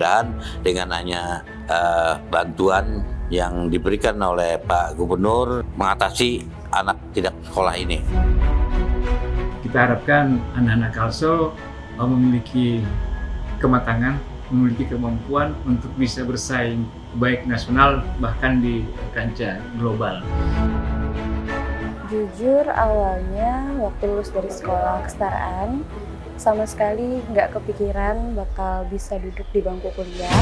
Mudah-mudahan dengan hanya bantuan yang diberikan oleh Pak Gubernur mengatasi anak tidak sekolah ini. Kita harapkan anak-anak Kalsel memiliki kematangan, memiliki kemampuan untuk bisa bersaing baik nasional bahkan di kancah global. Jujur awalnya waktu lulus dari sekolah kesetaraan sama sekali nggak kepikiran bakal bisa duduk di bangku kuliah.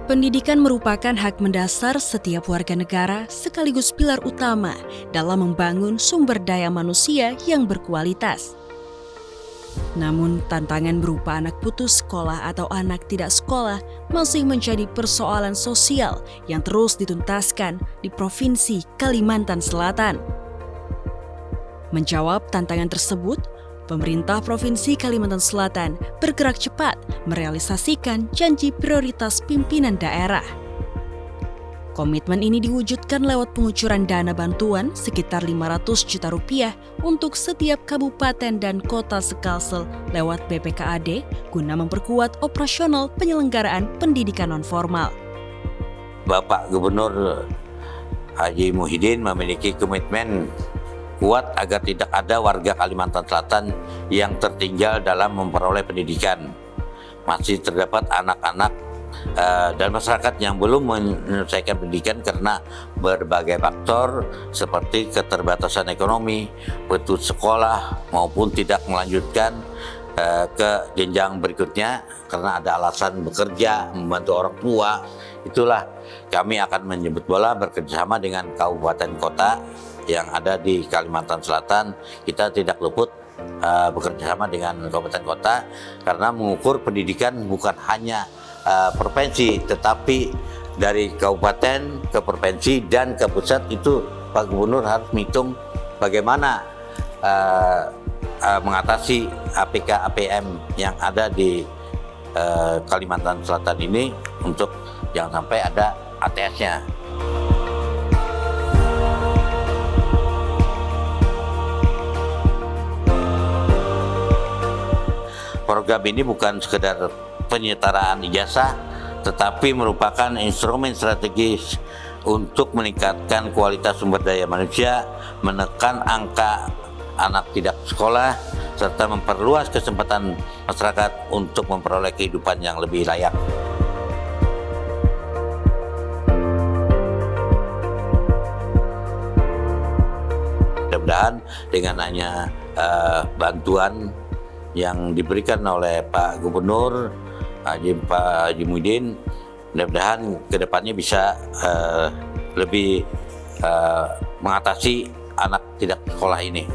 Pendidikan merupakan hak mendasar setiap warga negara sekaligus pilar utama dalam membangun sumber daya manusia yang berkualitas. Namun, tantangan berupa anak putus sekolah atau anak tidak sekolah masih menjadi persoalan sosial yang terus dituntaskan di Provinsi Kalimantan Selatan. Menjawab tantangan tersebut, pemerintah Provinsi Kalimantan Selatan bergerak cepat merealisasikan janji prioritas pimpinan daerah. Komitmen ini diwujudkan lewat pengucuran dana bantuan sekitar 500 juta rupiah untuk setiap kabupaten dan kota sekalsel lewat BPKAD guna memperkuat operasional penyelenggaraan pendidikan nonformal. Bapak Gubernur Haji Muhyiddin memiliki komitmen kuat agar tidak ada warga Kalimantan Selatan yang tertinggal dalam memperoleh pendidikan. Masih terdapat anak-anak dan masyarakat yang belum menyelesaikan pendidikan karena berbagai faktor seperti keterbatasan ekonomi, putus sekolah maupun tidak melanjutkan ke jenjang berikutnya karena ada alasan bekerja, membantu orang tua. Itulah kami akan menjemput bola bekerjasama dengan kabupaten kota yang ada di Kalimantan Selatan. Kita tidak luput bekerjasama dengan kabupaten kota karena mengukur pendidikan bukan hanya provinsi, tetapi dari kabupaten ke provinsi dan ke pusat. Itu Pak Gubernur harus menghitung bagaimana mengatasi APK-APM yang ada di Kalimantan Selatan ini untuk jangan sampai ada ATS-nya. Program ini bukan sekedar penyetaraan ijazah, tetapi merupakan instrumen strategis untuk meningkatkan kualitas sumber daya manusia, menekan angka anak tidak sekolah, serta memperluas kesempatan masyarakat untuk memperoleh kehidupan yang lebih layak. Mudah-mudahan dengan hanya bantuan yang diberikan oleh Pak Gubernur Haji Muhyiddin, mudah-mudahan kedepannya bisa lebih mengatasi anak tidak sekolah ini.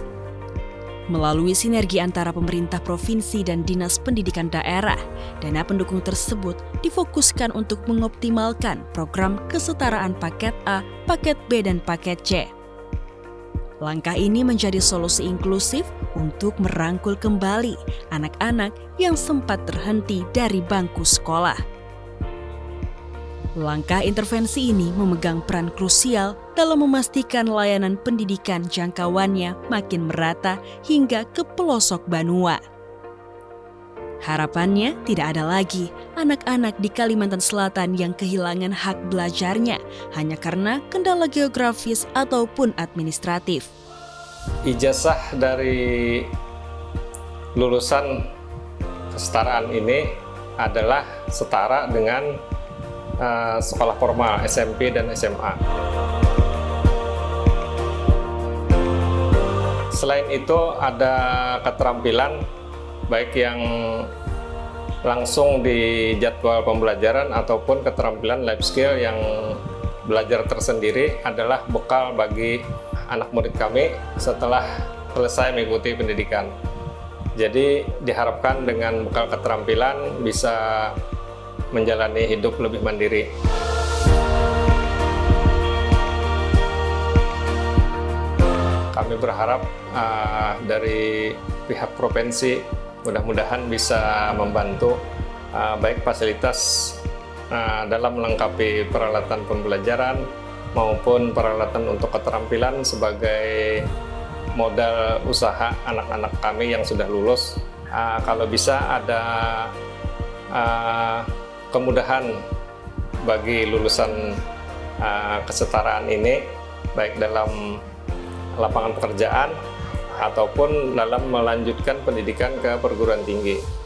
Melalui sinergi antara pemerintah provinsi dan dinas pendidikan daerah, dana pendukung tersebut difokuskan untuk mengoptimalkan program kesetaraan paket A, paket B, dan paket C. Langkah ini menjadi solusi inklusif untuk merangkul kembali anak-anak yang sempat terhenti dari bangku sekolah. Langkah intervensi ini memegang peran krusial dalam memastikan layanan pendidikan jangkauannya makin merata hingga ke pelosok Banua. Harapannya tidak ada lagi anak-anak di Kalimantan Selatan yang kehilangan hak belajarnya hanya karena kendala geografis ataupun administratif. Ijazah dari lulusan kesetaraan ini adalah setara dengan sekolah formal SMP dan SMA. Selain itu ada keterampilan baik yang langsung di jadwal pembelajaran ataupun keterampilan life skill yang belajar tersendiri adalah bekal bagi anak murid kami setelah selesai mengikuti pendidikan. Jadi diharapkan dengan bekal keterampilan bisa menjalani hidup lebih mandiri. Kami berharap dari pihak provinsi mudah-mudahan bisa membantu baik fasilitas dalam melengkapi peralatan pembelajaran maupun peralatan untuk keterampilan sebagai modal usaha anak-anak kami yang sudah lulus. Kalau bisa ada kemudahan bagi lulusan kesetaraan ini, baik dalam lapangan pekerjaan ataupun dalam melanjutkan pendidikan ke perguruan tinggi.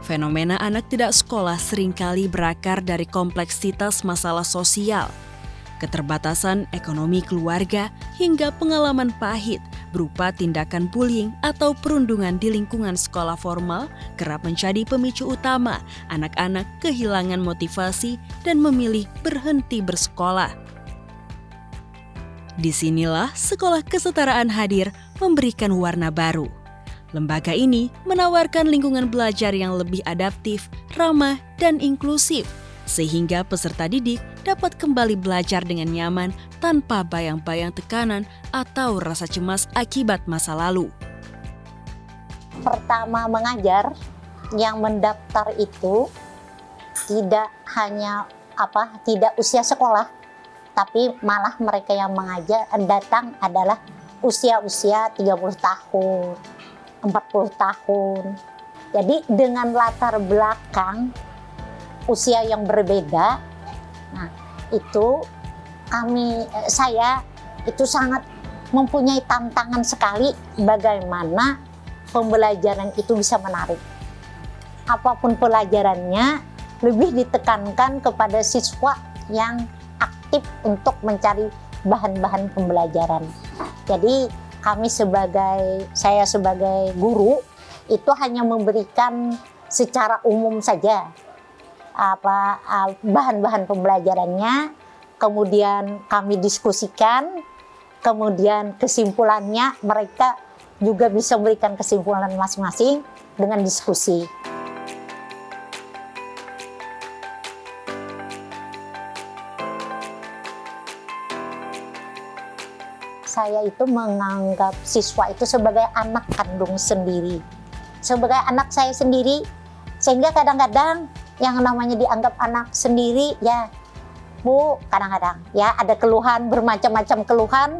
Fenomena anak tidak sekolah seringkali berakar dari kompleksitas masalah sosial, keterbatasan ekonomi keluarga, hingga pengalaman pahit berupa tindakan bullying atau perundungan di lingkungan sekolah formal kerap menjadi pemicu utama anak-anak kehilangan motivasi dan memilih berhenti bersekolah. Disinilah Sekolah Kesetaraan hadir memberikan warna baru. Lembaga ini menawarkan lingkungan belajar yang lebih adaptif, ramah, dan inklusif, sehingga peserta didik dapat kembali belajar dengan nyaman tanpa bayang-bayang tekanan atau rasa cemas akibat masa lalu. Pertama mengajar, yang mendaftar itu tidak hanya tidak usia sekolah, tapi malah mereka yang mengajar datang adalah usia-usia 30 tahun. 40 tahun. Jadi dengan latar belakang usia yang berbeda, nah itu saya itu sangat mempunyai tantangan sekali bagaimana pembelajaran itu bisa menarik. Apapun pelajarannya lebih ditekankan kepada siswa yang aktif untuk mencari bahan-bahan pembelajaran. Jadi saya sebagai guru itu hanya memberikan secara umum saja bahan-bahan pembelajarannya, kemudian kami diskusikan, kemudian kesimpulannya mereka juga bisa memberikan kesimpulan masing-masing dengan diskusi. Saya itu menganggap siswa itu sebagai anak kandung sendiri, sebagai anak saya sendiri, sehingga kadang-kadang yang namanya dianggap anak sendiri, ya Bu, kadang-kadang ya ada keluhan, bermacam-macam keluhan,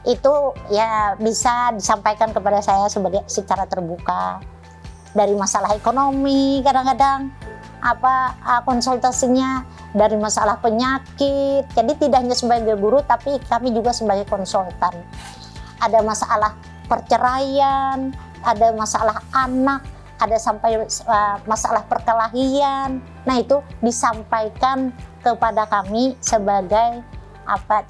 itu ya bisa disampaikan kepada saya secara terbuka. Dari masalah ekonomi kadang-kadang konsultasinya, dari masalah penyakit. Jadi tidak hanya sebagai guru, tapi kami juga sebagai konsultan. Ada masalah perceraian, ada masalah anak, ada sampai masalah perkelahian. Nah itu disampaikan kepada kami sebagai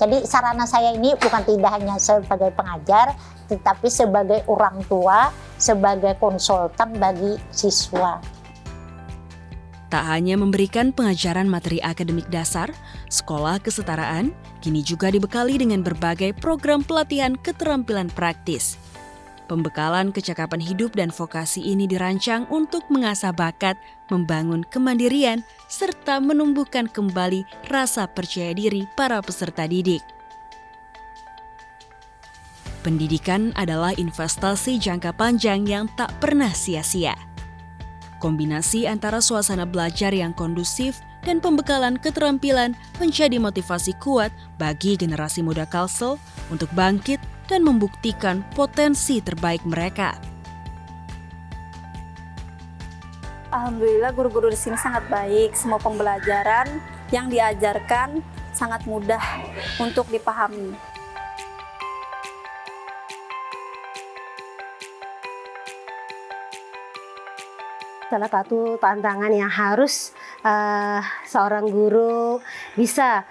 Jadi sarana saya ini bukan tidak hanya sebagai pengajar, tetapi sebagai orang tua, sebagai konsultan bagi siswa. Tak hanya memberikan pengajaran materi akademik dasar, Sekolah Kesetaraan kini juga dibekali dengan berbagai program pelatihan keterampilan praktis. Pembekalan kecakapan hidup dan vokasi ini dirancang untuk mengasah bakat, membangun kemandirian, serta menumbuhkan kembali rasa percaya diri para peserta didik. Pendidikan adalah investasi jangka panjang yang tak pernah sia-sia. Kombinasi antara suasana belajar yang kondusif dan pembekalan keterampilan menjadi motivasi kuat bagi generasi muda Kalsel untuk bangkit dan membuktikan potensi terbaik mereka. Alhamdulillah guru-guru di sini sangat baik. Semua pembelajaran yang diajarkan sangat mudah untuk dipahami. Salah satu tantangan yang harus seorang guru bisa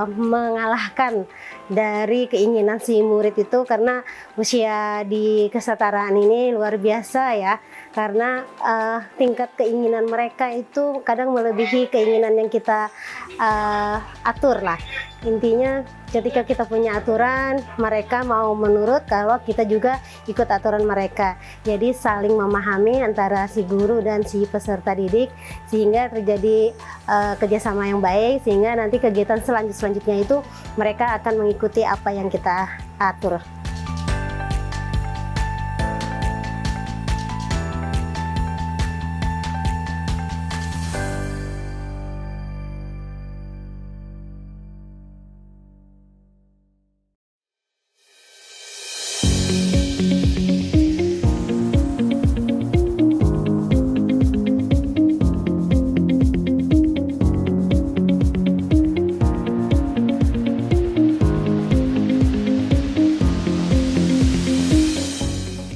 mengalahkan dari keinginan si murid itu, karena usia di kesetaraan ini luar biasa ya, karena tingkat keinginan mereka itu kadang melebihi keinginan yang kita atur lah. Intinya ketika kita punya aturan, mereka mau menurut kalau kita juga ikut aturan mereka. Jadi saling memahami antara si guru dan si peserta didik, sehingga terjadi kerjasama yang baik, sehingga nanti kegiatan selanjutnya itu mereka akan mengikuti apa yang kita atur.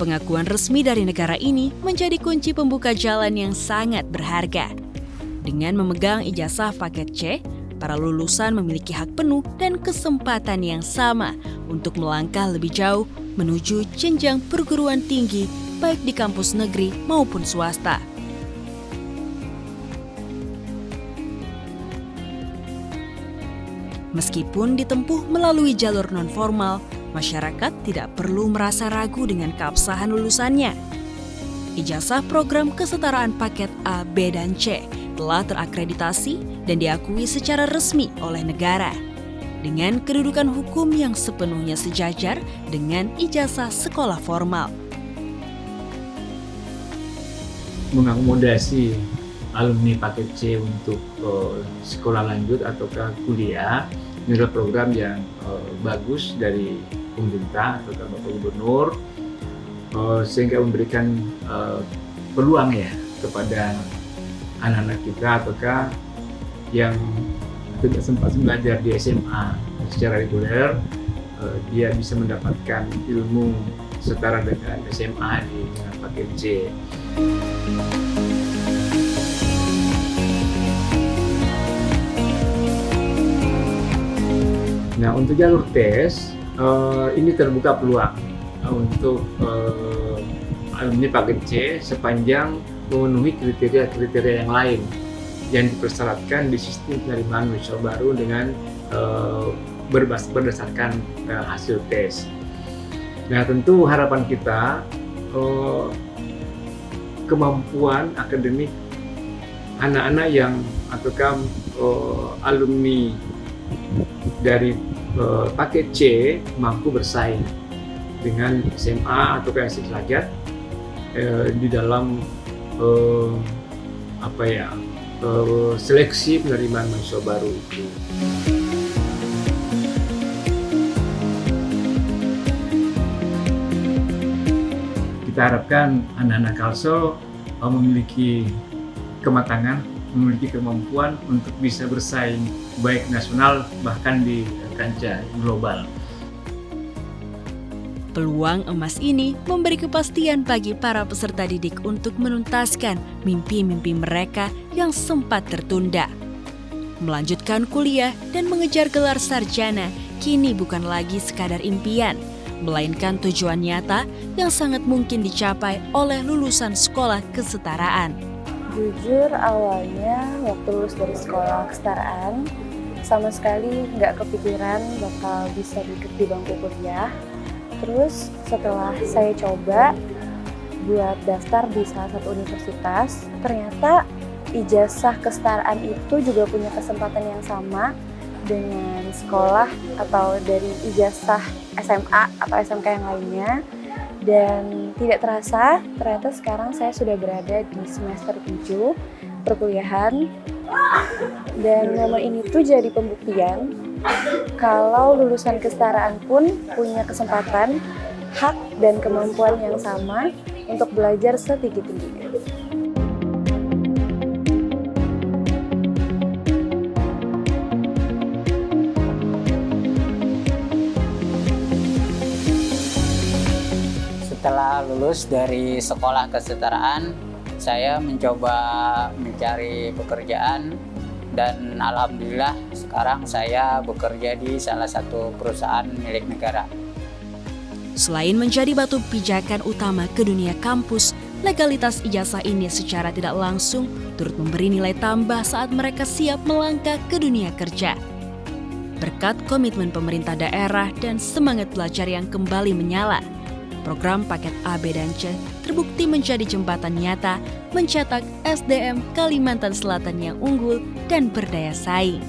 Pengakuan resmi dari negara ini menjadi kunci pembuka jalan yang sangat berharga. Dengan memegang ijazah paket C, para lulusan memiliki hak penuh dan kesempatan yang sama untuk melangkah lebih jauh menuju jenjang perguruan tinggi, baik di kampus negeri maupun swasta. Meskipun ditempuh melalui jalur non-formal, masyarakat tidak perlu merasa ragu dengan keabsahan lulusannya. Ijazah program kesetaraan paket A, B, dan C telah terakreditasi dan diakui secara resmi oleh negara, dengan kedudukan hukum yang sepenuhnya sejajar dengan ijazah sekolah formal. Mengakomodasi alumni paket C untuk sekolah lanjut atau kuliah, ini adalah program yang bagus dari pemerintah atau Bapak Gubernur, sehingga memberikan peluang ya kepada anak-anak kita ataukah yang tidak sempat belajar di SMA secara reguler, dia bisa mendapatkan ilmu setara dengan SMA di paket C. Nah, untuk jalur tes, ini terbuka peluang untuk alumni paket C sepanjang memenuhi kriteria-kriteria yang lain yang dipersyaratkan di sistem penerimaan mahasiswa baru dengan berdasarkan hasil tes. Nah, tentu harapan kita kemampuan akademik anak-anak yang ataukah alumni dari paket C mampu bersaing dengan SMA atau sederajat di dalam seleksi penerimaan mahasiswa baru itu. Kita harapkan anak-anak Kalsel memiliki kematangan, memiliki kemampuan untuk bisa bersaing baik nasional bahkan di kancah global. Peluang emas ini memberi kepastian bagi para peserta didik untuk menuntaskan mimpi-mimpi mereka yang sempat tertunda. Melanjutkan kuliah dan mengejar gelar sarjana kini bukan lagi sekadar impian, melainkan tujuan nyata yang sangat mungkin dicapai oleh lulusan sekolah kesetaraan. Jujur awalnya waktu lulus dari sekolah kesetaraan sama sekali nggak kepikiran bakal bisa duduk di bangku kuliah. Terus setelah saya coba buat daftar di salah satu universitas, ternyata ijazah kesetaraan itu juga punya kesempatan yang sama dengan sekolah atau dari ijazah SMA atau SMK yang lainnya. Dan tidak terasa, ternyata sekarang saya sudah berada di semester 7 perkuliahan. Dan momen ini tuh jadi pembuktian kalau lulusan kesetaraan pun punya kesempatan, hak dan kemampuan yang sama untuk belajar setinggi-tingginya. lulus dari sekolah kesetaraan, saya mencoba mencari pekerjaan dan alhamdulillah sekarang saya bekerja di salah satu perusahaan milik negara. Selain menjadi batu pijakan utama ke dunia kampus, legalitas ijazah ini secara tidak langsung turut memberi nilai tambah saat mereka siap melangkah ke dunia kerja. Berkat komitmen pemerintah daerah dan semangat belajar yang kembali menyala, program paket A, B, dan C terbukti menjadi jembatan nyata mencetak SDM Kalimantan Selatan yang unggul dan berdaya saing.